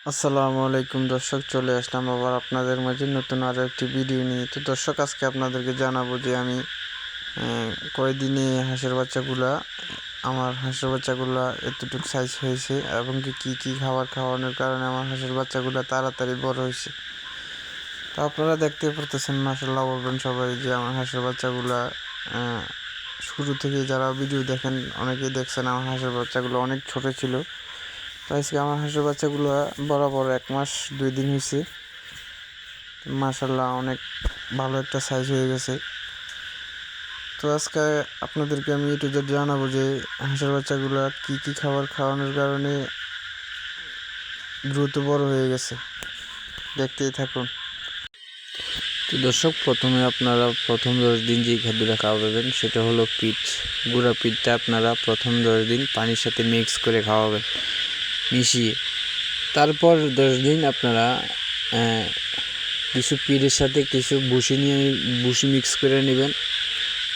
আসসালামু আলাইকুম দর্শক, চলে আসলাম আবার আপনাদের মাঝে নতুন আরও একটি ভিডিও নিয়ে। তো দর্শক, আজকে আপনাদেরকে জানাবো যে আমি কয়দিনে আমার হাঁসের বাচ্চাগুলা এতটুকু সাইজ হয়েছে এবং কি কি খাবার খাওয়ানোর কারণে আমার হাঁসের বাচ্চাগুলা তাড়াতাড়ি বড় হয়েছে। তো আপনারা দেখতে পারতেছেন, মাশাআল্লাহ বলবেন সবাই যে আমার হাঁসের বাচ্চাগুলা শুরু থেকে যারা ভিডিও দেখেন অনেকেই দেখছেন আমার হাঁসের বাচ্চাগুলো অনেক ছোট ছিল। তো আজকে আমার হাঁসের বাচ্চাগুলো বরাবর 1 মাস 2 দিন হয়েছে। মাশাআল্লাহ অনেক ভালো একটা সাইজ হয়ে গেছে। তো আজকে আপনাদেরকে আমি একটু জানাবো যে হাঁসের বাচ্চাগুলো কি কি খাবার খাওয়ানোর কারণে দ্রুত বড় হয়ে গেছে, দেখতেই থাকুন। তো দর্শক, প্রথমে আপনারা প্রথম 10 দিন যে খাদ্যটা খাওয়াবেন সেটা হলো পিট। গুঁড়া পিটটা আপনারা প্রথম 10 দিন পানির সাথে মিক্স করে খাওয়াবেন, মিশিয়ে। তারপর 10 দিন আপনারা কিছু পিটের সাথে কিছু ভুসি মিক্স করে নেবেন।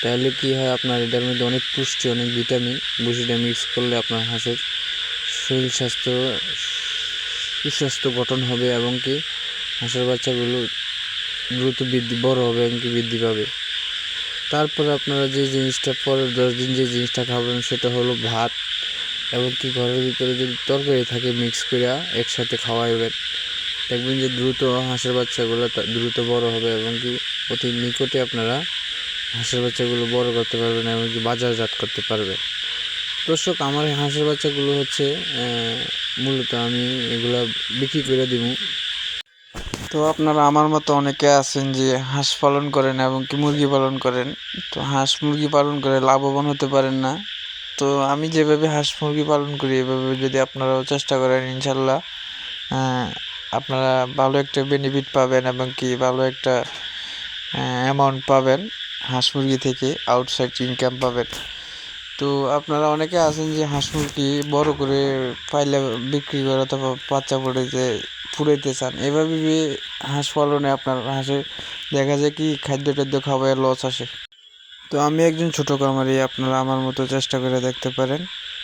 তাহলে কি হয়, আপনার এটার মধ্যে অনেক পুষ্টি, অনেক ভিটামিন। ভুসিটা মিক্স করলে আপনার হাঁসের শরীর সুস্বাস্থ্য গঠন হবে এবং কি হাঁসের বাচ্চাগুলো দ্রুত বড় হবে এবং কি বৃদ্ধি পাবে। তারপরে আপনারা যে জিনিসটা পরের 10 দিন যে জিনিসটা খাবেন সেটা হলো ভাত এবং কি ঘরের ভিতরে যদি তরকারি থাকে মিক্স করে একসাথে খাওয়াইবেন। দেখবেন যে দ্রুত হাঁসের বাচ্চাগুলো দ্রুত বড় হবে এবং কি অতি নিকটে আপনারা হাঁসের বাচ্চাগুলো বড় করতে পারবেন এবং কি বাজারজাত করতে পারবেন। দর্শক, আমার হাঁসের বাচ্চাগুলো হচ্ছে মূলত আমি এগুলা বিক্রি করে দিব। তো আপনারা আমার মতো অনেকে আছেন যে হাঁস পালন করেন এবং কি মুরগি পালন করেন। তো হাঁস মুরগি পালন করে লাভবান হতে পারেন না। তো আমি যেভাবে হাঁস মুরগি পালন করি এভাবে যদি আপনারাও চেষ্টা করেন, ইনশাল্লাহ আপনারা ভালো একটা বেনিফিট পাবেন এবং কি ভালো একটা অ্যামাউন্ট পাবেন হাঁস মুরগি থেকে, আউটসাইড ইনকাম পাবেন। তো আপনারা অনেকে আছেন যে হাঁস মুরগি বড় করে পাইলে বিক্রি করে অথবা বাচ্চা ফুটাইতে চান। এভাবে হাঁস পালনে আপনার হাঁসের দেখা যায় কি খাদ্য টাদ্য খাওয়ায় লস আসে। তো আমি একজন ছোট খামারি, আপনারা আমার মতো চেষ্টা করে দেখতে পারেন।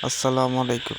আসসালামু আলাইকুম।